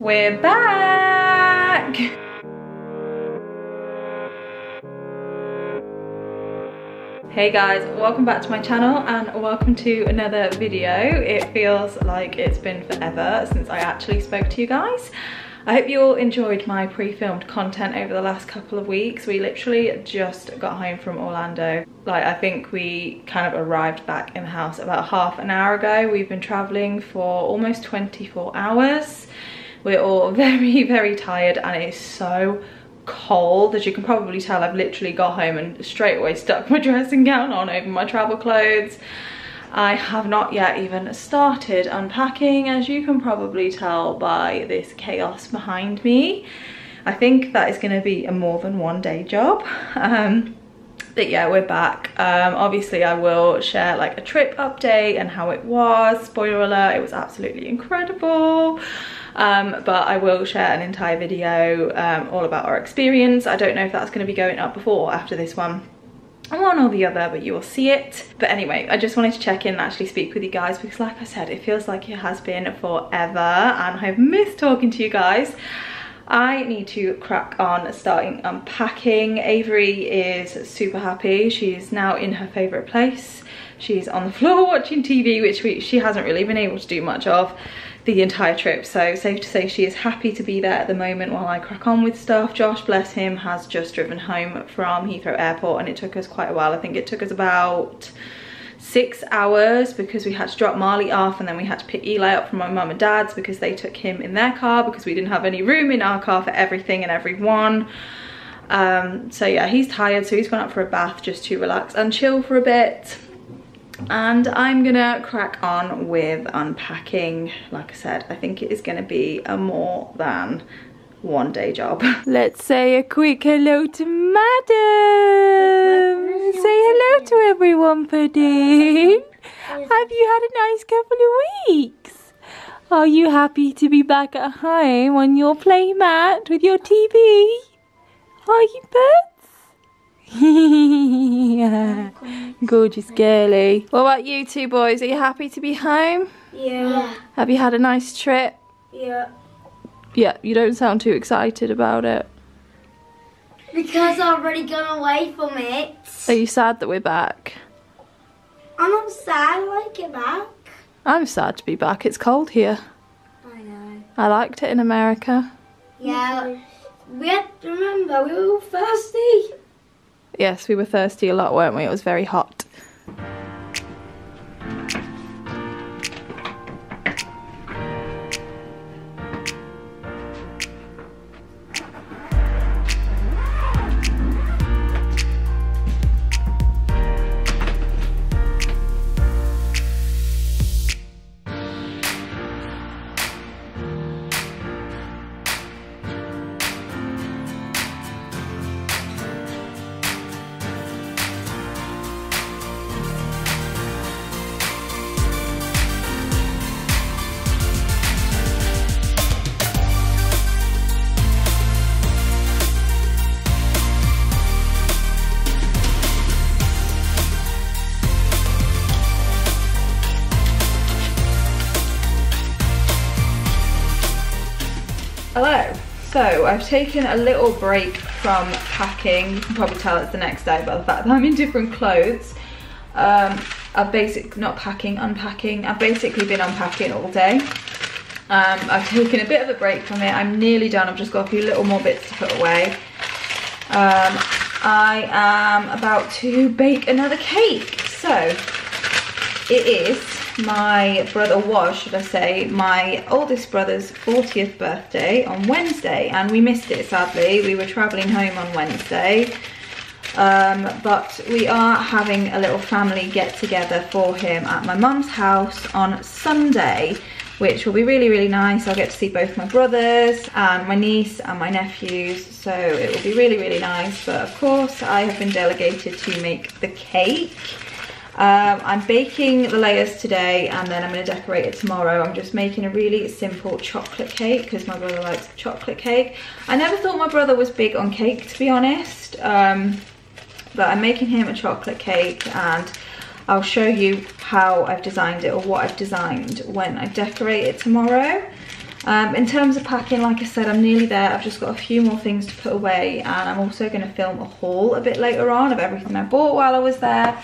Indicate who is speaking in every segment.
Speaker 1: We're back! Hey guys, welcome back to my channel and welcome to another video. It feels like it's been forever since I actually spoke to you guys. I hope you all enjoyed my pre-filmed content over the last couple of weeks. We literally just got home from Orlando. Like, I think we kind of arrived back in the house about half an hour ago. We've been traveling for almost 24 hours. We're all very, very tired and it is so cold. As you can probably tell, I've literally got home and straight away stuck my dressing gown on over my travel clothes. I have not yet even started unpacking, as you can probably tell by this chaos behind me. I think that is going to be a more than one day job. But yeah, we're back. Obviously I will share like a trip update and how it was. Spoiler alert, it was absolutely incredible. But I will share an entire video all about our experience. I don't know if that's going to be going up before or after this one or the other, but you will see it. But anyway, I just wanted to check in and actually speak with you guys because, like I said, it feels like it has been forever and I've missed talking to you guys. I need to crack on starting unpacking. Avery is super happy. She's now in her favourite place. She's on the floor watching TV, which she hasn't really been able to do much of the entire trip, so safe to say she is happy to be there at the moment while I crack on with stuff. Josh, bless him, has just driven home from Heathrow Airport and it took us quite a while. I think it took us about 6 hours because we had to drop Marley off and then we had to pick Eli up from my mum and dad's because they took him in their car because we didn't have any room in our car for everything and everyone. So yeah, he's tired, so he's gone up for a bath just to relax and chill for a bit. And I'm gonna crack on with unpacking. Like I said, I think it is gonna be a more than one day job. Let's say a quick hello to Madam. Say hello to everyone, Pudding. Have you had a nice couple of weeks? Are you happy to be back at home on your playmat with your TV? Are you, Bert? Yeah. Gorgeous girly. What about you two boys? Are you happy to be home?
Speaker 2: Yeah.
Speaker 1: Have you had a nice trip?
Speaker 2: Yeah.
Speaker 1: Yeah, you don't sound too excited about it.
Speaker 2: Because I've already gone away from it.
Speaker 1: Are you sad that we're back?
Speaker 2: I'm not sad, I like it back.
Speaker 1: I'm sad to be back. It's cold here.
Speaker 2: I know.
Speaker 1: I liked it in America.
Speaker 2: Yeah. We have to remember, we were all thirsty.
Speaker 1: Yes, we were thirsty a lot, weren't we? It was very hot. Hello. So I've taken a little break from packing. You can probably tell it's the next day by the fact that I'm in different clothes. I've basically unpacking. I've basically been unpacking all day. I've taken a bit of a break from it. I'm nearly done. I've just got a few little more bits to put away. I am about to bake another cake. So it is my brother was, should I say, my oldest brother's 40th birthday on Wednesday, and we missed it sadly. We were travelling home on Wednesday, but we are having a little family get together for him at my mum's house on Sunday, which will be really, really nice. I'll get to see both my brothers and my niece and my nephews, so it will be really, really nice. But of course I have been delegated to make the cake. I'm baking the layers today and then I'm going to decorate it tomorrow. I'm just making a really simple chocolate cake because my brother likes chocolate cake. I never thought my brother was big on cake, to be honest, but I'm making him a chocolate cake and I'll show you how I've designed it, or what I've designed, when I decorate it tomorrow. In terms of packing, like I said, I'm nearly there. I've just got a few more things to put away, and I'm also going to film a haul a bit later on of everything I bought while I was there,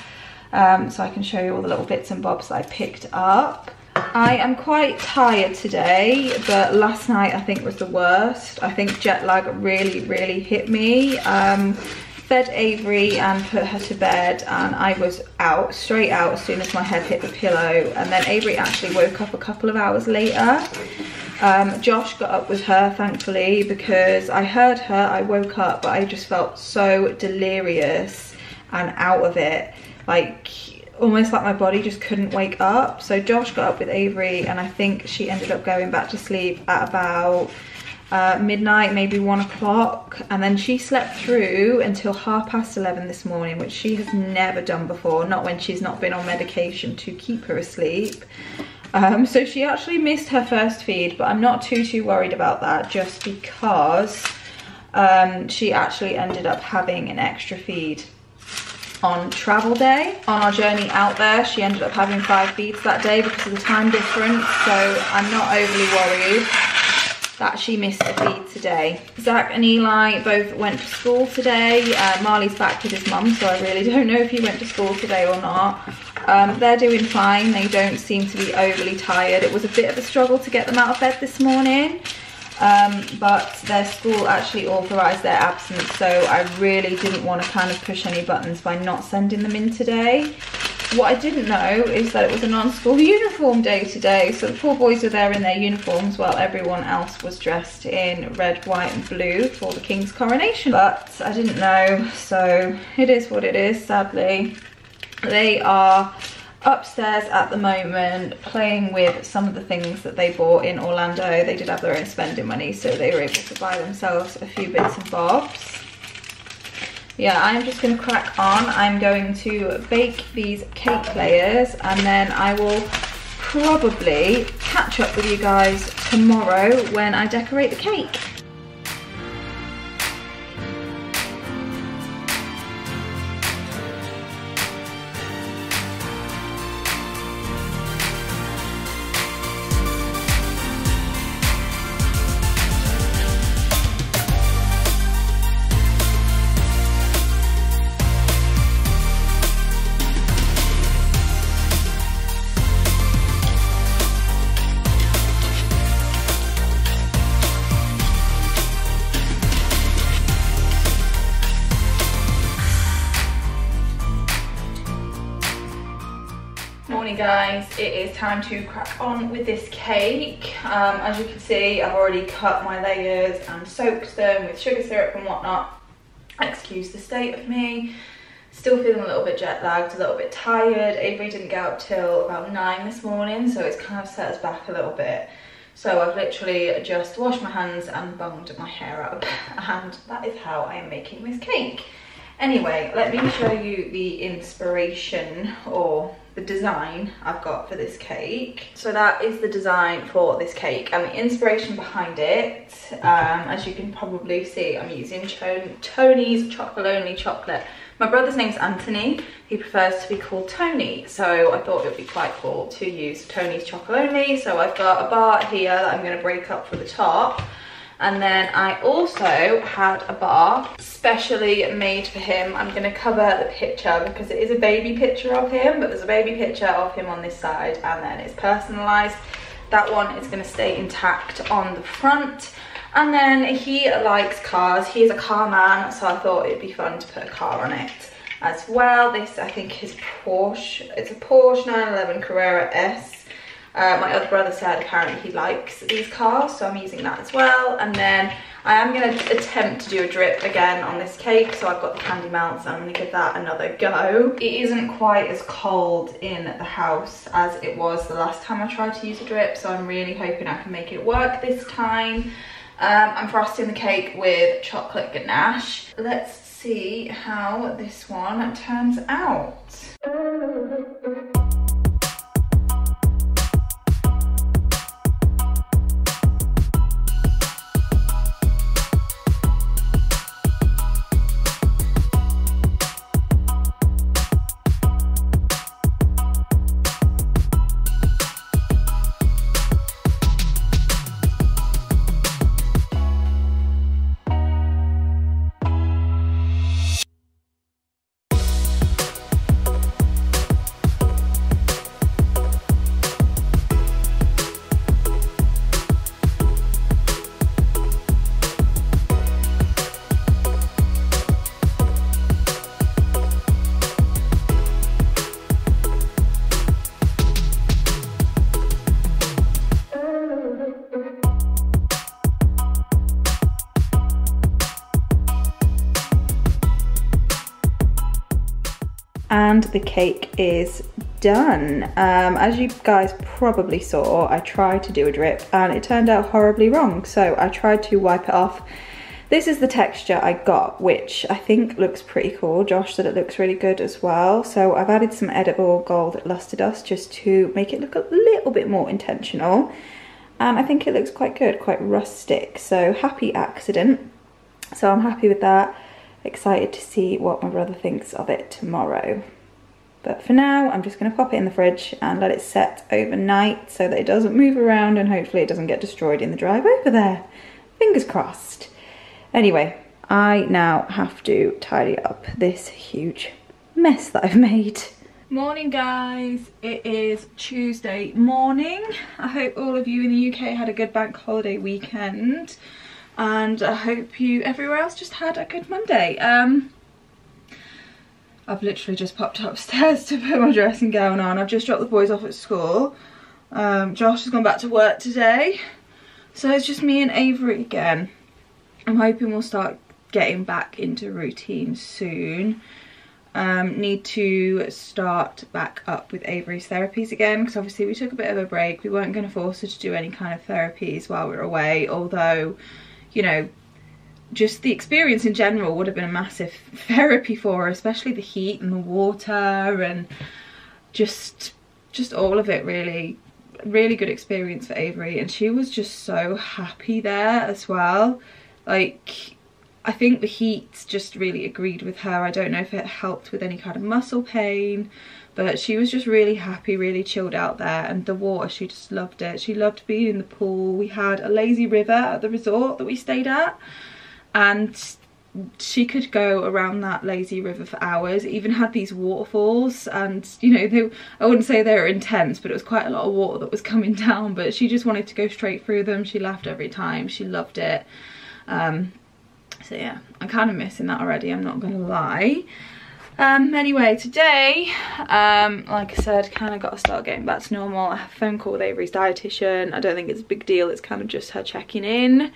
Speaker 1: so I can show you all the little bits and bobs that I picked up. I am quite tired today, but last night I think was the worst. I think jet lag really hit me. Fed Avery and put her to bed, and I was out, straight out as soon as my head hit the pillow, and then Avery actually woke up a couple of hours later. Josh got up with her, thankfully, because I heard her, I woke up, but I just felt so delirious and out of it, like almost like my body just couldn't wake up. So Josh got up with Avery, and I think she ended up going back to sleep at about midnight, maybe 1 o'clock, and then she slept through until 11:30 this morning, which she has never done before, not when she's not been on medication to keep her asleep. So she actually missed her first feed, but I'm not too worried about that, just because she actually ended up having an extra feed on travel day. On our journey out there, she ended up having 5 feeds that day because of the time difference, so I'm not overly worried that she missed a feed today. Zach and Eli both went to school today. Marley's back with his mum, so I really don't know if he went to school today or not. They're doing fine. They don't seem to be overly tired. It was a bit of a struggle to get them out of bed this morning, but their school actually authorised their absence, so I really didn't want to kind of push any buttons by not sending them in today. What I didn't know is that it was a non-school uniform day today, so the poor boys were there in their uniforms while everyone else was dressed in red, white and blue for the King's coronation. But I didn't know, so it is what it is, sadly. They are upstairs at the moment playing with some of the things that they bought in Orlando. They did have their own spending money, so they were able to buy themselves a few bits and bobs. Yeah, I'm just going to crack on. I'm going to bake these cake layers, and then I will probably catch up with you guys tomorrow when I decorate the cake. Morning guys, it is time to crack on with this cake. As you can see, I've already cut my layers and soaked them with sugar syrup and whatnot. Excuse the state of me. Still feeling a little bit jet lagged, a little bit tired. Avery didn't get up till about 9 this morning, so it's kind of set us back a little bit. So I've literally just washed my hands and bunged my hair up, and that is how I am making this cake. Anyway, let me show you the inspiration, or the design I've got for this cake. So that is the design for this cake, and the inspiration behind it, as you can probably see, I'm using Tony's Chocolate Only chocolate. My brother's name's Anthony. He prefers to be called Tony, so I thought it would be quite cool to use Tony's Chocolate Only. So I've got a bar here that I'm going to break up for the top. And then I also had a bar specially made for him. I'm going to cover the picture because it is a baby picture of him, but there's a baby picture of him on this side, and then it's personalised. That one is going to stay intact on the front. And then he likes cars. He is a car man, so I thought it'd be fun to put a car on it as well. This, I think, is Porsche. It's a Porsche 911 Carrera S. My other brother said apparently he likes these cars, so I'm using that as well. And then I am going to attempt to do a drip again on this cake, so I've got the candy melts and I'm going to give that another go. It isn't quite as cold in the house as it was the last time I tried to use a drip, so I'm really hoping I can make it work this time. I'm frosting the cake with chocolate ganache. Let's see how this one turns out. and the cake is done. As you guys probably saw, I tried to do a drip and it turned out horribly wrong, so I tried to wipe it off. This is the texture I got, which I think looks pretty cool. Josh said it looks really good as well, so I've added some edible gold luster dust just to make it look a little bit more intentional, and I think it looks quite good, quite rustic, so happy accident. So I'm happy with that. Excited to see what my brother thinks of it tomorrow. But for now, I'm just going to pop it in the fridge and let it set overnight so that it doesn't move around and hopefully it doesn't get destroyed in the drive over there. Fingers crossed. Anyway, I now have to tidy up this huge mess that I've made. Morning guys, it is Tuesday morning. I hope all of you in the UK had a good bank holiday weekend. And I hope you everywhere else just had a good Monday. I've literally just popped upstairs to put my dressing gown on. I've just dropped the boys off at school. Josh has gone back to work today. So it's just me and Avery again. I'm hoping we'll start getting back into routine soon. Need to start back up with Avery's therapies again, because obviously we took a bit of a break. We weren't going to force her to do any kind of therapies while we were away, although, you know, just the experience in general would have been a massive therapy for her, especially the heat and the water and just all of it. Really good experience for Avery, and she was just so happy there as well. Like, I think the heat just really agreed with her. I don't know if it helped with any kind of muscle pain, but she was just really happy, really chilled out there. And the water, she just loved it. She loved being in the pool. We had a lazy river at the resort that we stayed at, and she could go around that lazy river for hours. It even had these waterfalls, and you know, I wouldn't say they were intense, but it was quite a lot of water that was coming down, but she just wanted to go straight through them. She laughed every time. She loved it. So yeah, I'm kind of missing that already, I'm not gonna lie. Anyway, today, like I said, kind of got to start getting back to normal. I have a phone call with Avery's dietitian. I don't think it's a big deal, it's kind of just her checking in.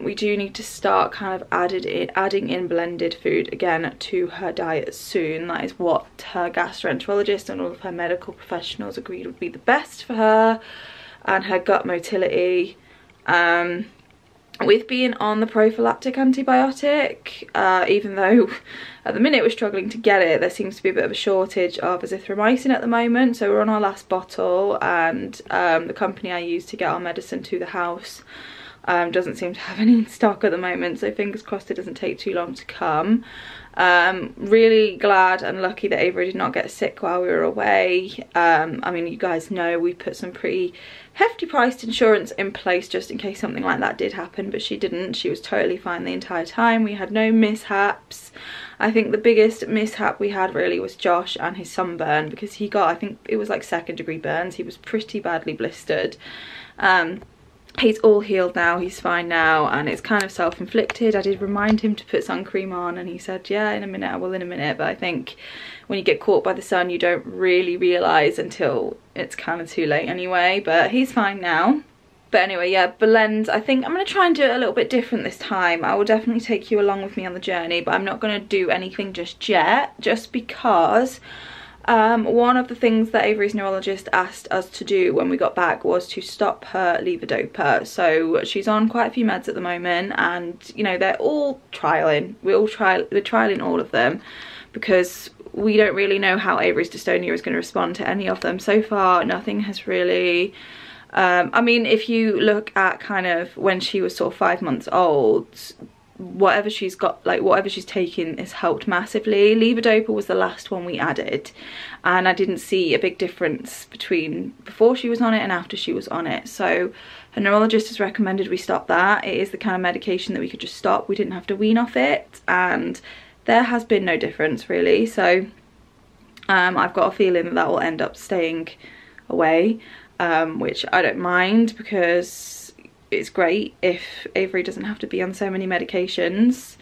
Speaker 1: We do need to start kind of adding in blended food again to her diet soon. That is what her gastroenterologist and all of her medical professionals agreed would be the best for her and her gut motility. With being on the prophylactic antibiotic, even though at the minute we're struggling to get it, there seems to be a bit of a shortage of azithromycin at the moment, so we're on our last bottle, and the company I use to get our medicine to the house doesn't seem to have any in stock at the moment, so fingers crossed it doesn't take too long to come. Really glad and lucky that Avery did not get sick while we were away. I mean, you guys know we put some pretty hefty priced insurance in place just in case something like that did happen, but she didn't. She was totally fine the entire time. We had no mishaps. I think the biggest mishap we had really was Josh and his sunburn, because he got, I think it was like 2nd degree burns. He was pretty badly blistered. He's all healed now, he's fine now, and it's kind of self-inflicted. I did remind him to put sun cream on and he said, yeah, in a minute, I will in a minute. But I think when you get caught by the sun, you don't really realise until it's kind of too late anyway. But he's fine now. But anyway, yeah, blends. I think I'm going to try and do it a little bit different this time. I will definitely take you along with me on the journey, but I'm not going to do anything just yet, just because one of the things that Avery's neurologist asked us to do when we got back was to stop her levodopa. So she's on quite a few meds at the moment, and you know, they're all trialing. We're trialing all of them because we don't really know how Avery's dystonia is going to respond to any of them. So far, nothing has really I mean, if you look at kind of when she was sort of 5 months old, whatever she's got, like whatever she's taken has helped massively. Levodopa was the last one we added, and I didn't see a big difference between before she was on it and after she was on it. So her neurologist has recommended we stop that. It is the kind of medication that we could just stop. We didn't have to wean off it, and there has been no difference really. So I've got a feeling that that will end up staying away, which I don't mind, because it's great if Avery doesn't have to be on so many medications.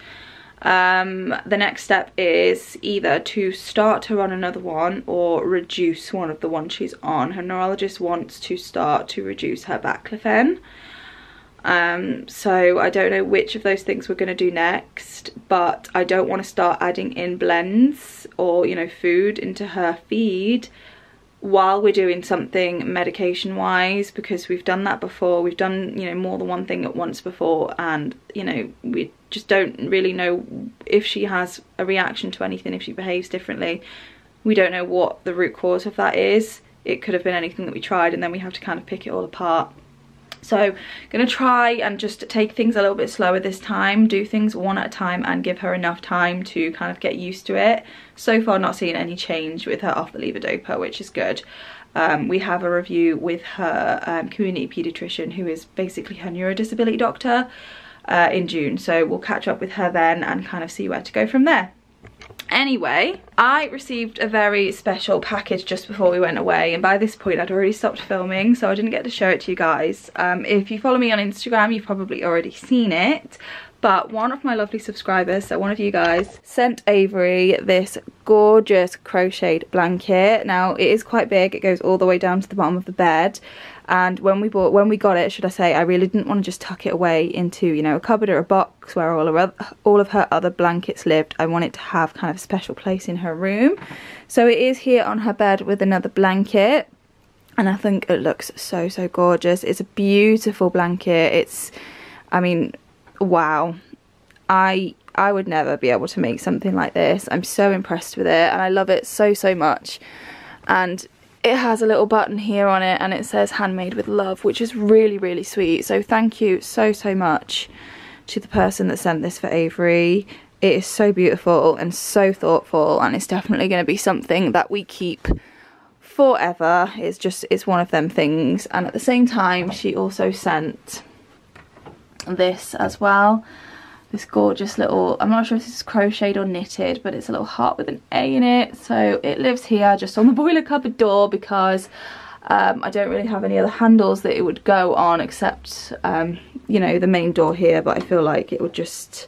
Speaker 1: The next step is either to start her on another one or reduce one of the ones she's on. Her neurologist wants to start to reduce her baclofen. So I don't know which of those things we're going to do next, but I don't want to start adding in blends or, you know, food into her feed while we're doing something medication wise, because we've done that before. We've done, you know, more than one thing at once before, and, you know, we just don't really know if she has a reaction to anything, if she behaves differently. We don't know what the root cause of that is. It could have been anything that we tried, and then we have to kind of pick it all apart. So I'm going to try and just take things a little bit slower this time, do things one at a time and give her enough time to kind of get used to it. So far not seeing any change with her off the levodopa, which is good. We have a review with her community paediatrician, who is basically her neurodisability doctor, in June. So we'll catch up with her then and kind of see where to go from there. Anyway, I received a very special package just before we went away, and by this point I'd already stopped filming, so I didn't get to show it to you guys. If you follow me on Instagram, you've probably already seen it, but one of my lovely subscribers, so one of you guys, sent Avery this gorgeous crocheted blanket. Now it is quite big, it goes all the way down to the bottom of the bed, and when we got it, should I say, I really didn't want to just tuck it away into, you know, a cupboard or a box where all of her other blankets lived. I want it to have kind of a special place in her room. So it is here on her bed with another blanket, and I think it looks so, so gorgeous. It's a beautiful blanket. It's, I mean, wow. I would never be able to make something like this. I'm so impressed with it, and I love it so, so much. And it has a little button here on it, and it says handmade with love, which is really, really sweet. So thank you so, so much to the person that sent this for Avery. It is so beautiful and so thoughtful, and it's definitely going to be something that we keep forever. It's one of them things. And at the same time, she also sent this as well. This gorgeous little, I'm not sure if this is crocheted or knitted, but it's a little heart with an A in it. So it lives here just on the boiler cupboard door, because I don't really have any other handles that it would go on except, you know, the main door here. But I feel like it would just,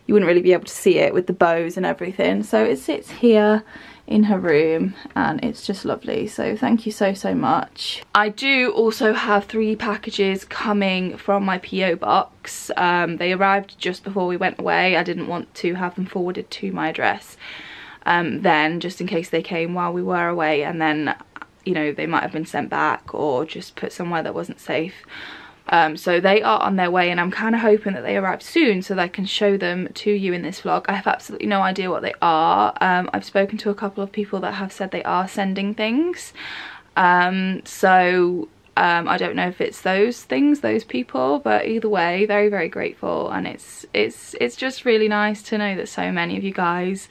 Speaker 1: you wouldn't really be able to see it with the bows and everything. So it sits here in her room, and it's just lovely. So thank you so, so much. I do also have 3 packages coming from my PO box. They arrived just before we went away. I didn't want to have them forwarded to my address then, just in case they came while we were away, and then, you know, they might have been sent back or just put somewhere that wasn't safe. So they are on their way, and I'm kind of hoping that they arrive soon so that I can show them to you in this vlog. I have absolutely no idea what they are. I've spoken to a couple of people that have said they are sending things. So I don't know if it's those things, those people, but either way, very, very grateful. And it's just really nice to know that so many of you guys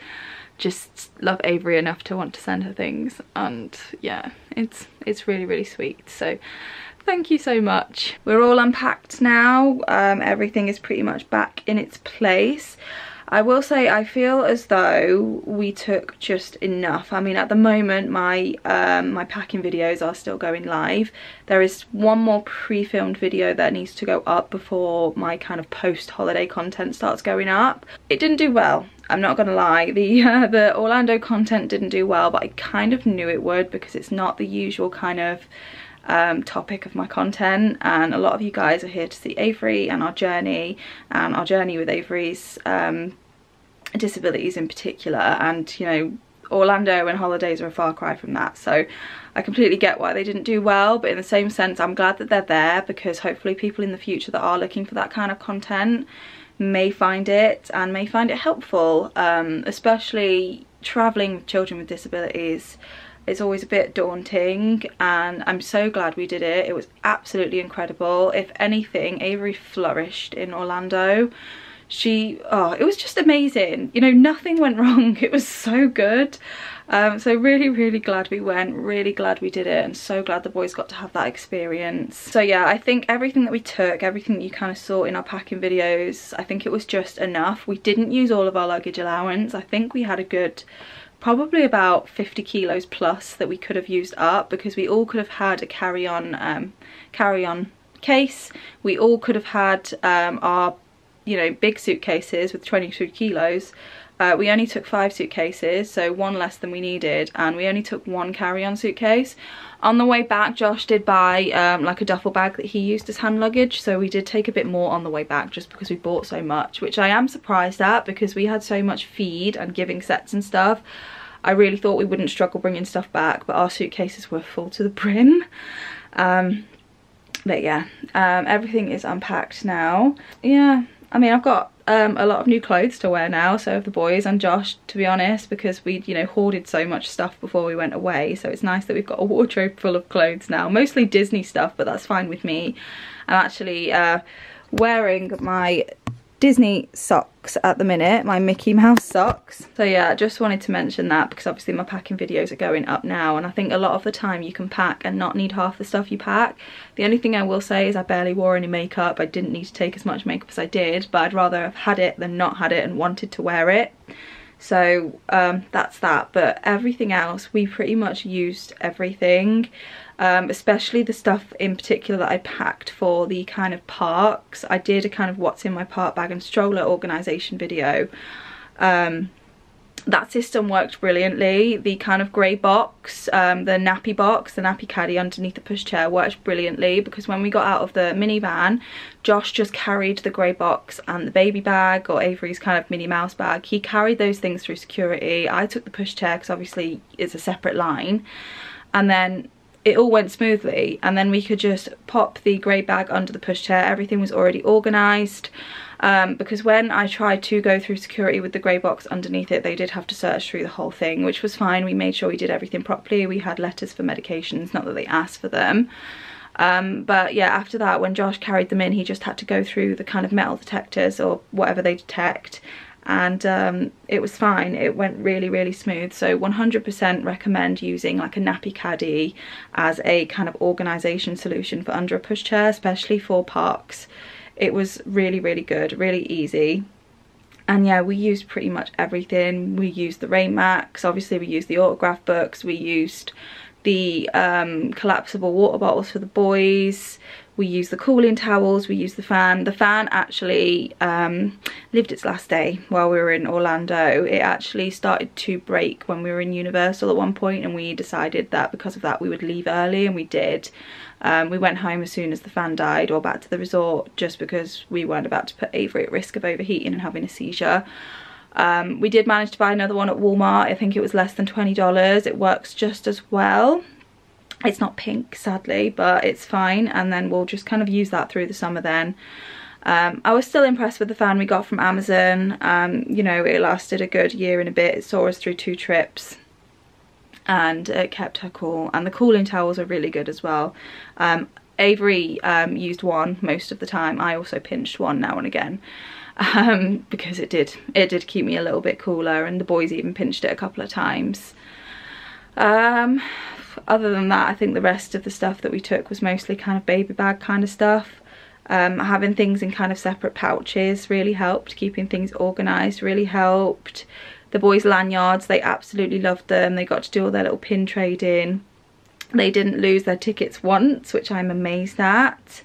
Speaker 1: just love Avery enough to want to send her things. And yeah, it's really, really sweet. So thank you so much. We're all unpacked now. Everything is pretty much back in its place. I will say I feel as though we took just enough. I mean, at the moment my my packing videos are still going live. There is one more pre-filmed video that needs to go up before my kind of post-holiday content starts going up. It didn't do well, I'm not gonna lie. The Orlando content didn't do well, but I kind of knew it would, because it's not the usual kind of topic of my content, and a lot of you guys are here to see Avery and our journey with Avery's disabilities in particular, and, you know, Orlando and holidays are a far cry from that. So I completely get why they didn't do well, but in the same sense I'm glad that they're there, because hopefully people in the future that are looking for that kind of content may find it helpful. Especially traveling with children with disabilities, it's always a bit daunting, and I'm so glad we did it. It was absolutely incredible. If anything, Avery flourished in Orlando. It was just amazing. You know, nothing went wrong. It was so good. So really, really glad we went, really glad we did it, and so glad the boys got to have that experience. So yeah, I think everything that we took, everything that you kind of saw in our packing videos, I think it was just enough. We didn't use all of our luggage allowance. I think we had a good, probably about 50 kilos plus that we could have used up, because we all could have had a carry-on case. We all could have had our, you know, big suitcases with 22 kilos, we only took 5 suitcases, so 1 less than we needed, and we only took 1 carry-on suitcase. On the way back, Josh did buy like a duffel bag that he used as hand luggage, so we did take a bit more on the way back just because we bought so much, which I am surprised at because we had so much feed and giving sets and stuff. I really thought we wouldn't struggle bringing stuff back, but our suitcases were full to the brim. But yeah, everything is unpacked now. Yeah, I mean, I've got a lot of new clothes to wear now, so have the boys and Josh, to be honest, because we'd, you know, hoarded so much stuff before we went away. So it's nice that we've got a wardrobe full of clothes now, mostly Disney stuff, but that's fine with me. I'm actually wearing my Disney socks at the minute, my Mickey Mouse socks. So yeah, I just wanted to mention that because obviously my packing videos are going up now, and I think a lot of the time you can pack and not need half the stuff you pack. The only thing I will say is I barely wore any makeup. I didn't need to take as much makeup as I did, but I'd rather have had it than not had it and wanted to wear it. So that's that, but everything else, we pretty much used everything. Especially the stuff in particular that I packed for the kind of parks. I did a kind of what's in my park bag and stroller organisation video. That system worked brilliantly. The kind of grey box, the nappy box, the nappy caddy underneath the pushchair worked brilliantly, because when we got out of the minivan, Josh just carried the grey box and the baby bag, or Avery's kind of Minnie Mouse bag. He carried those things through security. I took the pushchair because obviously it's a separate line, and then it all went smoothly, and then we could just pop the grey bag under the pushchair. Everything was already organised, because when I tried to go through security with the grey box underneath it, they did have to search through the whole thing, which was fine. We made sure we did everything properly. We had letters for medications, not that they asked for them. But yeah, after that, when Josh carried them in, he just had to go through the kind of metal detectors or whatever they detect, and it was fine. It went really, really smooth. So 100% recommend using like a nappy caddy as a kind of organisation solution for under a pushchair, especially for parks. It was really, really good, really easy. And yeah, we used pretty much everything. We used the rain mats, obviously we used the autograph books, we used the collapsible water bottles for the boys, we used the cooling towels, we used the fan. The fan actually lived its last day while we were in Orlando. It actually started to break when we were in Universal at one point, and we decided that because of that we would leave early, and we did. We went home as soon as the fan died, or back to the resort, just because we weren't about to put Avery at risk of overheating and having a seizure. We did manage to buy another one at Walmart. I think it was less than $20. It works just as well. It's not pink, sadly, but it's fine, and then we'll just kind of use that through the summer then. I was still impressed with the fan we got from Amazon. You know, it lasted a good year and a bit. It saw us through 2 trips, and it kept her cool, and the cooling towels are really good as well. Avery used one most of the time. I also pinched one now and again, because it did keep me a little bit cooler, and the boys even pinched it a couple of times. Other than that, I think the rest of the stuff that we took was mostly kind of baby bag kind of stuff. Having things in kind of separate pouches really helped. Keeping things organised really helped. The boys' lanyards, they absolutely loved them. They got to do all their little pin trading. They didn't lose their tickets once, which I'm amazed at.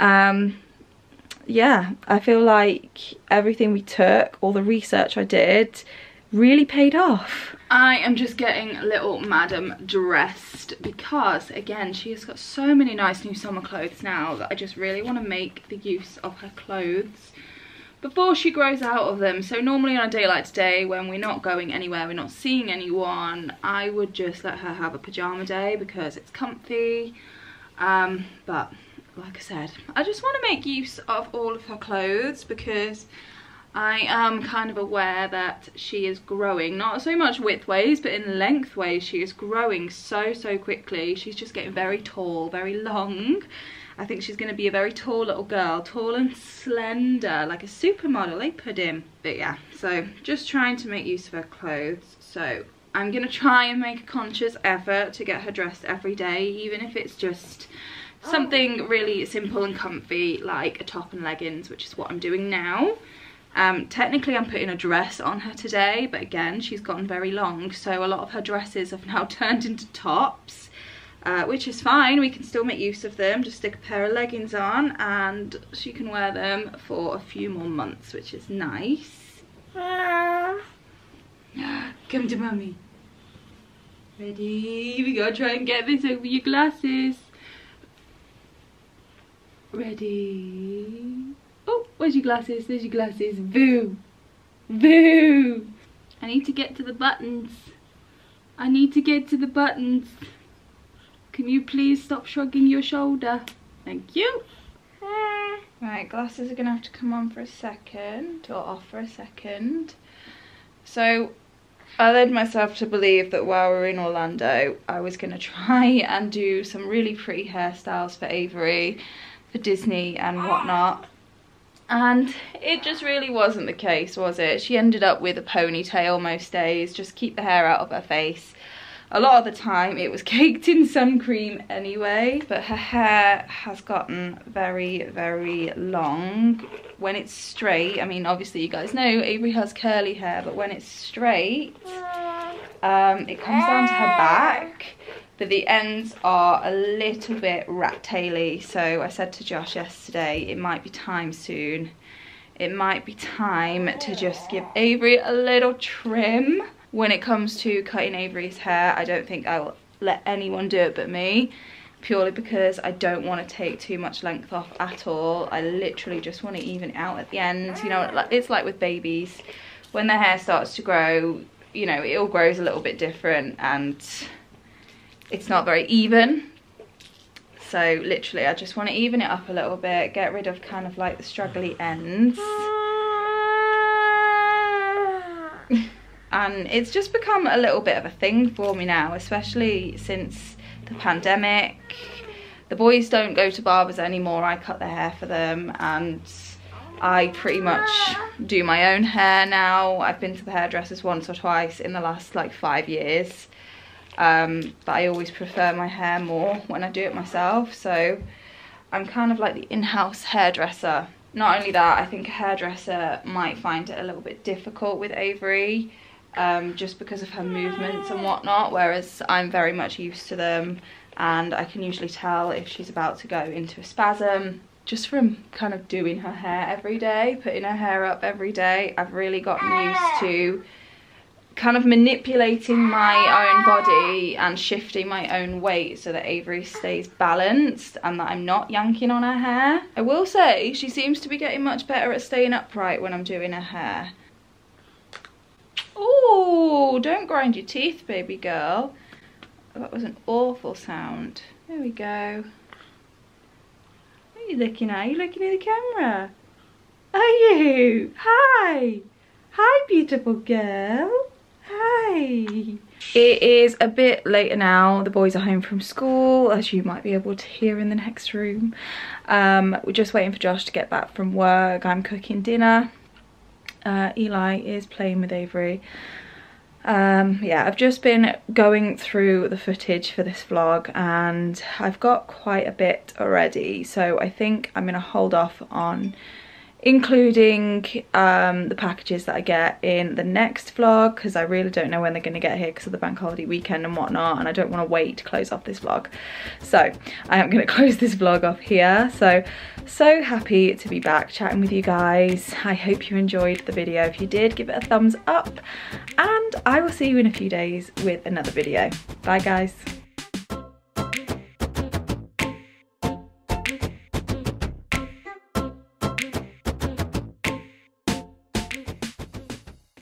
Speaker 1: Yeah, I feel like everything we took, all the research I did, really paid off. I am just getting little madam dressed because, again, she has got so many nice new summer clothes now that I just really want to make the use of her clothes before she grows out of them. So normally on a day like today, when we're not going anywhere, we're not seeing anyone, I would just let her have a pajama day because it's comfy. But like I said, I just want to make use of all of her clothes because I am kind of aware that she is growing, not so much width-ways, but in length-ways. She is growing so quickly. She's just getting very tall, very long. I think she's going to be a very tall little girl, tall and slender, like a supermodel, they put in. But yeah, so just trying to make use of her clothes. So I'm going to try and make a conscious effort to get her dressed every day, even if it's just something really simple and comfy, like a top and leggings, which is what I'm doing now. Technically I'm putting a dress on her today, but again, she's gotten very long, so a lot of her dresses have now turned into tops, which is fine. We can still make use of them. Just stick a pair of leggings on and she can wear them for a few more months, which is nice. Come to mummy. Ready? We gotta try and get this over your glasses. Ready? Oh, where's your glasses? There's your glasses. Boo! Boo! I need to get to the buttons. I need to get to the buttons. Can you please stop shrugging your shoulder? Thank you. Right, glasses are gonna have to come on for a second, or off for a second. So I led myself to believe that while we were in Orlando, I was gonna try and do some really pretty hairstyles for Avery, for Disney and whatnot. And it just really wasn't the case, was it? She ended up with a ponytail most days, just keep the hair out of her face. A lot of the time it was caked in sun cream anyway, but her hair has gotten very, very long. When it's straight, I mean, obviously you guys know Avery has curly hair, but when it's straight, it comes down to her back, but the ends are a little bit rat-taily. So I said to Josh yesterday, it might be time soon. It might be time to just give Avery a little trim. When it comes to cutting Avery's hair, I don't think I will let anyone do it but me, purely because I don't want to take too much length off at all. I literally just want to even it out at the ends. You know, it's like with babies. When their hair starts to grow, you know, it all grows a little bit different and it's not very even. So literally I just want to even it up a little bit, get rid of kind of like the straggly ends. And it's just become a little bit of a thing for me now, especially since the pandemic. The boys don't go to barbers anymore, I cut their hair for them, and I pretty much do my own hair now. I've been to the hairdressers once or twice in the last like 5 years, but I always prefer my hair more when I do it myself, so I'm kind of like the in-house hairdresser. Not only that, I think a hairdresser might find it a little bit difficult with Avery, just because of her movements and whatnot, whereas I'm very much used to them, and I can usually tell if she's about to go into a spasm just from kind of doing her hair every day, putting her hair up every day. I've really gotten used to kind of manipulating my own body and shifting my own weight so that Avery stays balanced and that I'm not yanking on her hair. I will say she seems to be getting much better at staying upright when I'm doing her hair. Oh, don't grind your teeth, baby girl. That was an awful sound. There we go. What are you looking at? Are you looking at the camera? Are you? Hi. Hi, beautiful girl. Hi. It is a bit later now. The boys are home from school, as you might be able to hear in the next room. We're just waiting for Josh to get back from work. I'm cooking dinner. Eli is playing with Avery. Yeah, I've just been going through the footage for this vlog and I've got quite a bit already, so I think I'm gonna hold off on including the packages that I get in the next vlog, because I really don't know when they're going to get here because of the bank holiday weekend and whatnot, and I don't want to wait to close off this vlog. So I am going to close this vlog off here. So happy to be back chatting with you guys. I hope you enjoyed the video. If you did, give it a thumbs up, and I will see you in a few days with another video. Bye guys.